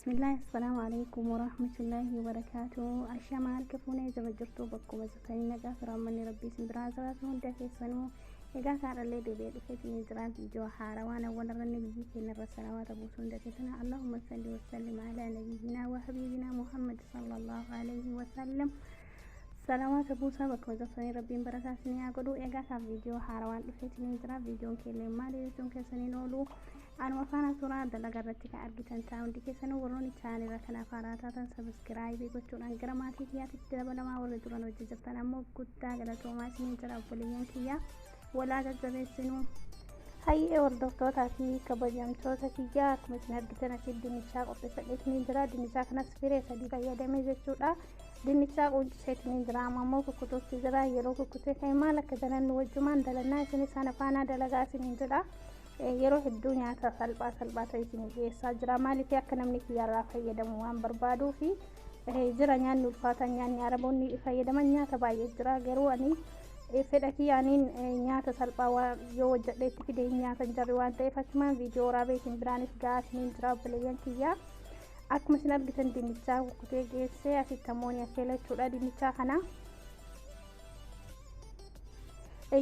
بسم الله السلام عليكم ورحمة الله وبركاته. الشمال كفوني زبجرتو بكو مزتاني نجا فرامني ربي سنبرازات هوندا كيسانو إذا كان اللي دبي دفيت نجران فيديو حاروانا ونرني بيجي إن الرسالات أبو سندا كتنا اللهم صل وسلم على نبينا وحبيبنا محمد صلى الله عليه وسلم. سلامات أبو سبك وزفني ربي بركاتني أقولوا إذا كان فيديو حاروان دفيت نجران فيديو كلمة مالي لتون كسنين أولو أنا وفانا سورة دلقا رتك أرجتان تاون دي كيسانو وروني تاني ركنا فاراتاتا سبسكرايبي كتون أنقراماتي كياتي تدبنا ما وردوران وجزبتان أمو كتا غلطو ما سنين جراب بليان كيا ولا تزبسنو هاي وردوتوتا في كبجامتوتا كيا كمسن أرجتان أكيد دينيشاق وطفلت نجرا دينيشاق نسفيري سديقا يدامي زيشودا دينيشاق وجسيت نجرا مامو كتوك تجرا يرو كتوك كيمالا كدنان وجمان دلنا سنسانا فانا دلقا سنجرا yeroo hedduu nyaata salphaa ta'een dhiyeessaa jira. Maaliif akka namni kiyyaarraa fayyadamu waan barbaaduu fi jira nyaanni ulfaataa nyaanni araboonni fayyadaman nyaata baay'ee jira. Garuu ani fedha kiyyaaniin nyaata salphaa yoo hojjedheetti fidee nyaata jarri waan ta'eef akkuma viidiyoo waraabeetiin biraanis gaasiin jira obboleeyyan kiyyaa. Akkuma isin argitan dinnichaa kukkutee geessee asitti ammoo ni affeelachuudha dinnichaa kana.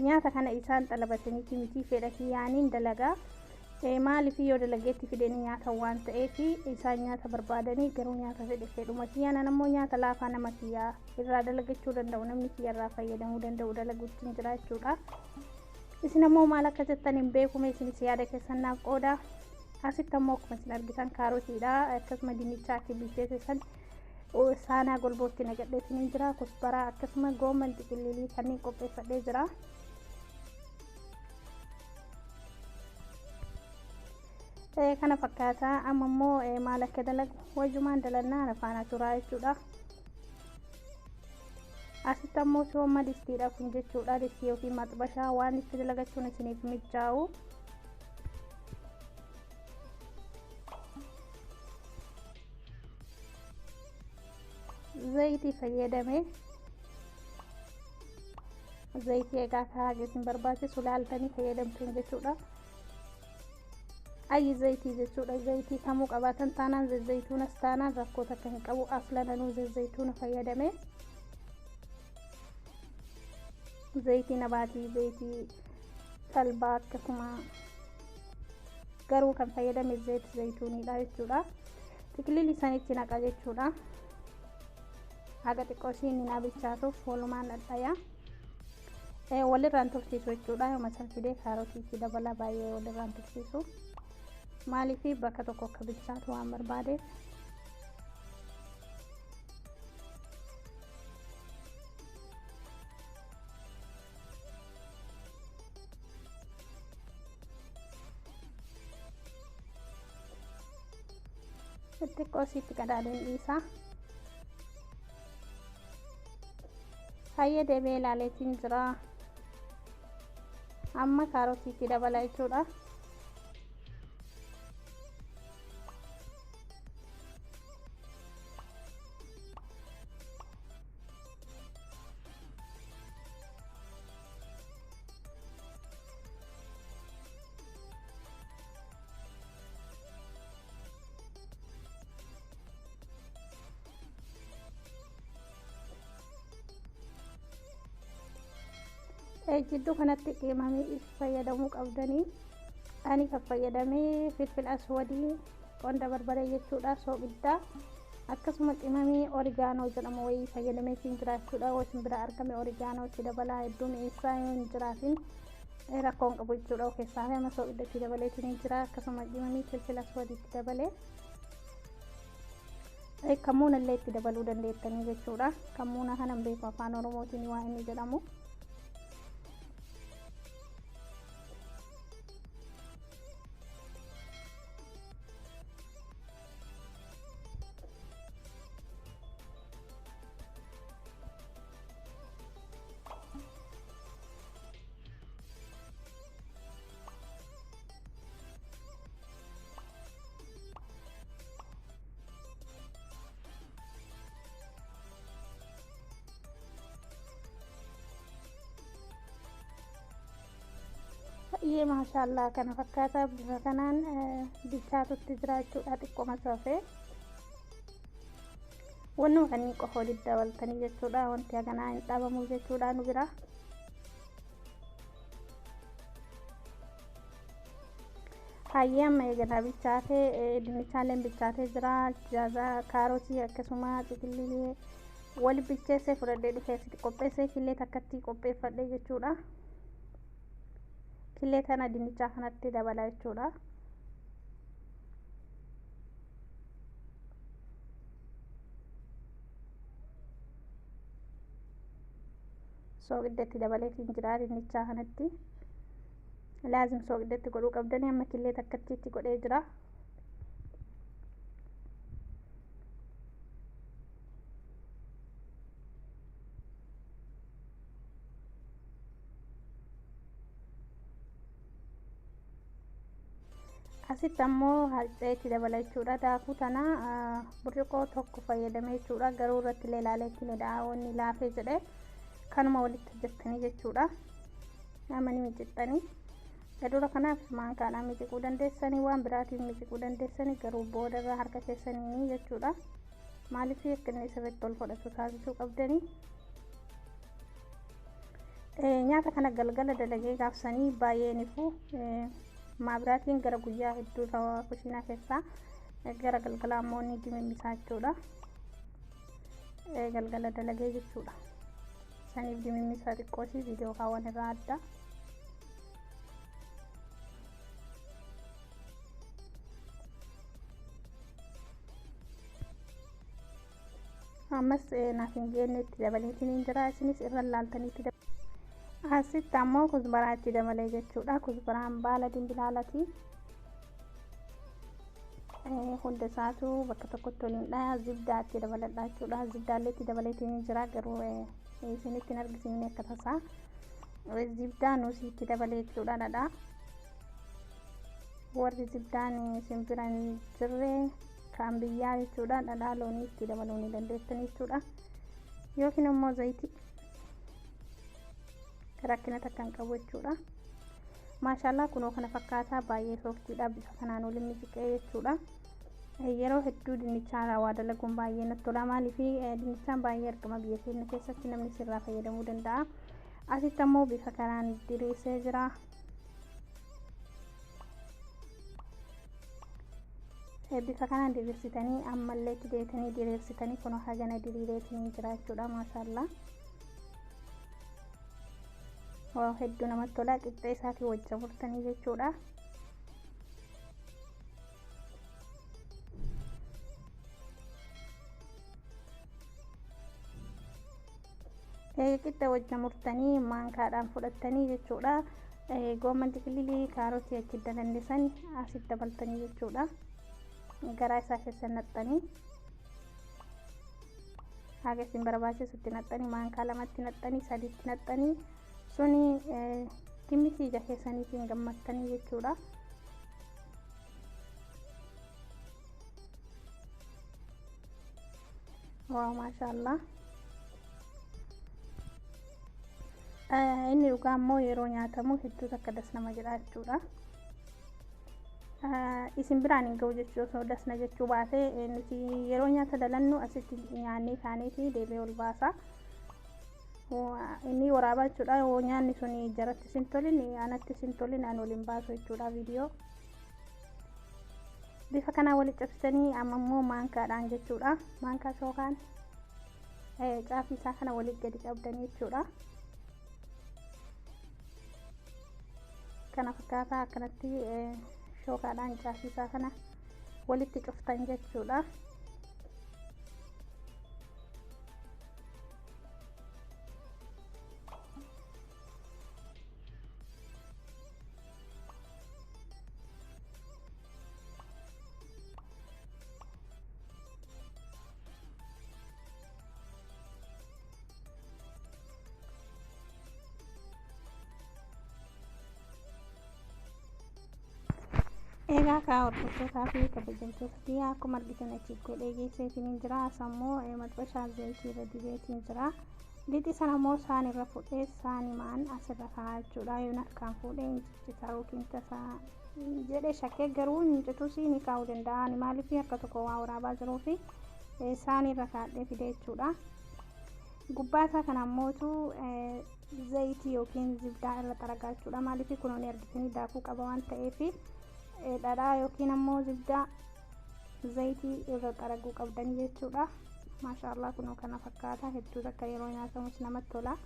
nyaata kana isaan xalabatanii miti fedha kiyyaaniin dalagaa maaliif yoo dalageetti fidanii nyaata waan ta'eef isaan nyaata barbaadanii garuu nyaata fedhuma kiyyaan ammoo nyaata laafaa nama kiyyaa irraa dalagachuu danda'u namni kiyyarraa fayyadamuu danda'u dalaguutiin jira jechuudha. Isin ammoo maal akka jettan hin beekume isinis yaada keessan naaf qooda. Asitti ammoo akkuma isin argitan kaarotiidha akkasuma dinnichaa fi bilcheessan saanaa golbootti nagadheetiin jira kusbaraa akkasuma gooman xiqqillilii kanneen qopheeffadhee jira. kana fakkaata amma immoo maal akka dalagu wajumaan dalannaa afaana turaa jechuudha. Asitti ammoo sooma distiidha kun jechuudha. Distii yookiin maxbashaa waan itti dalagachuun isiniif mijaa'u. zayitii fayyadame zayitii egaa kaagesiin barbaachisu laaltanii fayyadamtuun jechuudha. أي زيتي زيتون زيتي كمو قباتن تانان زيتون استانان ركوتا كان قبو أصلا نو زيتون فيدمه زيتي نباتي زيتي سلبات كما قرو كان فيدمه زيتوني لا يجودا تكلي لساني تناقا جيتشودا هاقا تقوشيني نابيشاتو فولمان الدايا ولي رانتوكسيسو جيتشودا يوم سنفيدي كاروتي كده بلا بايه ولي رانتوكسيسو maaliif bakka tokko akka bilchaatu waan barbaadeef xiqqoo sitti qadaadeen dhiisaa hayyee deebee ilaaleetiin jira. Amma kaarotiitti dabala jechuudha. جدو كانت قيمامي فيدمو قبدني أني كفيدمي فلفل أسودي كون دبر بري يجودا سو بدا أكسم قيمامي أوريغانو جلموي فيدمي سنجرا جودا وسنبرا أركمي أوريغانو كده بلا يدون إسرائيل جرافين راكون قبو جودا وكسافة ما سو بدا كده بلا تنجرا أكسم قيمامي فلفل أسودي كده بلا كمون اللي كده بلو دندتني جودا كمونا هنم بيفا فانو رموتيني واني جلمو ये माशाअल्लाह kana fakkaata bifa kanaan bilchaatutti jiraachuu xiqqoo masoofe Wanni kan qofa walitti dabaltanii jechuudha. Wanti haganaa hin dhabamu jechuudha nu bira. Hayyama eegala bichaatee dinnichaaleen bichaatee jira. Jaaza kaarotii akkasuma xiqillee wal bicheessee fudhadhee dhufeessitti qopheessee killee takkatti qopheeffadhee jechuudha. Killee tana dinnichaa kanatti dabala jechuudha. Soogiddeetti dabaleetiin jira dinnichaa kanatti. Laazim soogiddeetti godhuu qabdanii amma killee takkatti godhee jira. Asitti ammoo harceetti dabala jechuudha. Daakuu tana burcuqoo tokko fayyadamee jechuudha. Garuu irratti illee ilaaleetti midhaawonni laafee jedhee kanuma walitti hojjettanii jechuudha. Namani miicixxanii gadura kanaaf maankaadhaan miiciquu dandeessanii waan biraatiin miiciquu dandeessanii garuu boodarraa harka keessanii jechuudha. Maaliif akka inni sirriitti ol fudhatu taasisuu qabdanii. Nyaata kana galgala dalagee gaafsanii baay'een ifuu maabiraatiin gara guyyaa hedduu ta'aa kushiinaa keessaa gara galgala ammoo ni dimimmisaa jechuudha. Galgala dalagee jechuudha. Saniif dimimmisaa xiqqootii viidiyoo kaawwan irraa adda. Ammas naaf hin geenne itti dabaleetiin jira. Isinis irra laaltaniitti dabale. Asitti ammoo kuzbaraa itti dabalee jechuudha. Kuzbaraan baala dimbilaalaati. Hunda isaatu bakka tokkotti waliin dhaya. Zibdaa itti dabaladha jechuudha. Zibdaallee itti dabaleetiin jira garuu isinitti hin argisiifne akka tasaa. Zibdaa nuusii itti dabalee jechuudha dhadhaa. Warri zibdaan simbira hin jirre kan biyyaa jechuudha. Dhadhaa loonii itti dabaluu ni dandeessanii jechuudha. Yookiin immoo zayitii rakkina takka hin qabu jechuudha. Maashaallah kunoo kana fakkaataa baay'ee sooftiidha. Bifa kanaan waliin mijiqee jechuudha. Yeroo hedduu dinnichaan waa dalaguun baay'ee natti tola. Maaliif dinnichaan baay'ee argama biyya keenya keessatti namni sirraa fayyadamuu danda'a. Asitti ammoo bifa kanaan diriirsee jira. Bifa kanaan diriirsitanii ammallee itti deetanii diriirsitanii kunoo hagana diriireetiin jira jechuudha. Maashaallah. Hedduu namatti tola. Qixxee isaatii wajjin furtanii jechuudha. Qixxee wajjin murtanii maankaadhaan fudhattanii jechuudha. Goomman xiqililii kaarotii achi dalandisan asitti dabaltanii jechuudha. Garaa isaa keessa naxxanii haga isin barbaachisutti naxxanii maankaa lamatti naxxanii sadiitti naxxanii suni timmitii ija keessaniitiin gammattanii jechuudha. Waaw maashaallah. Inni dhugaa ammoo yeroo nyaatamu hedduu takka das nama jedha jechuudha. Isin biraan hin ga'u jechuu osoo dasna jechuu baatee nuti yeroo nyaata dalannu asitti nyaannee kaaneeti deebi'ee ol baasa. Inni waraabaa jechuudha. Yoo nyaanni sun jaratti isin tolin anatti isin tolin an waliin baasu jechuudha viidiyoo. Bifa kanaa walitti cabsitanii amma immoo maankaadhaan jechuudha. Maankaa shookaan caafii isaa kana walitti gadi qabdanii jechuudha. Kana fakkaataa akkanatti shookaadhaan caafii isaa kana walitti cuftan jechuudha. Egaa kaa hordoftoota fi kabajamtoota biyya akkuma argitan achi godhee geesseetiin jira. Asammoo maxxashaa zayitii irra dibeetiin jira. Lixi sana immoo saan irra fudhee saanimaan asirra kaa'aa jechuudha. Yoon harkaan fuudhee incitaa yookiin tasaa jedhee shakkee garuu incitus ni kaa'uu danda'a. Maaliif harka tokko waa waraabaa jiruu fi isaanii irra kaadhee fide jechuudha. Gubbaa isaa kana ammootu zayitii yookiin zibdaa irra xaragaa jechuudha. Maaliif kunuun argitanii daakuu qaba waan ta'eef dhadhaa yookiin ammoo zibdaa zayitii irra xaraguu qabdanii jechuudha. Maashaallah kunoo kana fakkaata, hedduu takka yeroo nyaatamus namatti tola.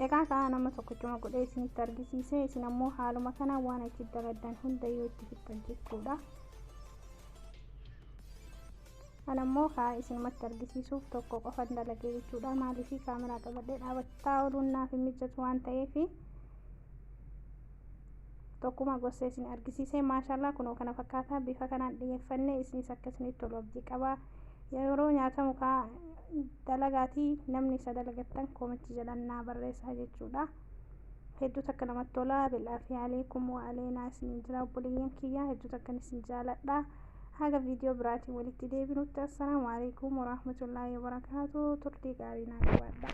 Egaa kana nama tokkochuma godhee isinitti argisiise, isin ammoo haaluma kana waan achi daladdan hundayyuu itti fixan jechuudha. Ana ammoo kaa isinumatti argisiisuuf tokko qofa dalagee jechuudha. Maaliif kaameraa qabadhee dhaabachaa ooluun naaf hin mijatu waan ta'eef tokkuma gosa isin argisiise. Maashaallah kunoo kana fakkaata, bifa kanaan dhiyeeffannee isinis akkasinitti tolu abdii qaba. Yeroo nyaatamu kaa dalagaatii namni isa dalagattan koomichi jalannaa barreessaa jechuudha. Hedduu takka namatti tola. Bilaafi alaykum wa aleenaa isiniin jira obboleeyyan kiyya, hedduu takka isin jaaladha. Haga viidiyoo biraatiin walitti deebinutti assalaamu alaykum wa rahmatullaahi wa barakaatuh. Turtii gaarii naa qabaadha.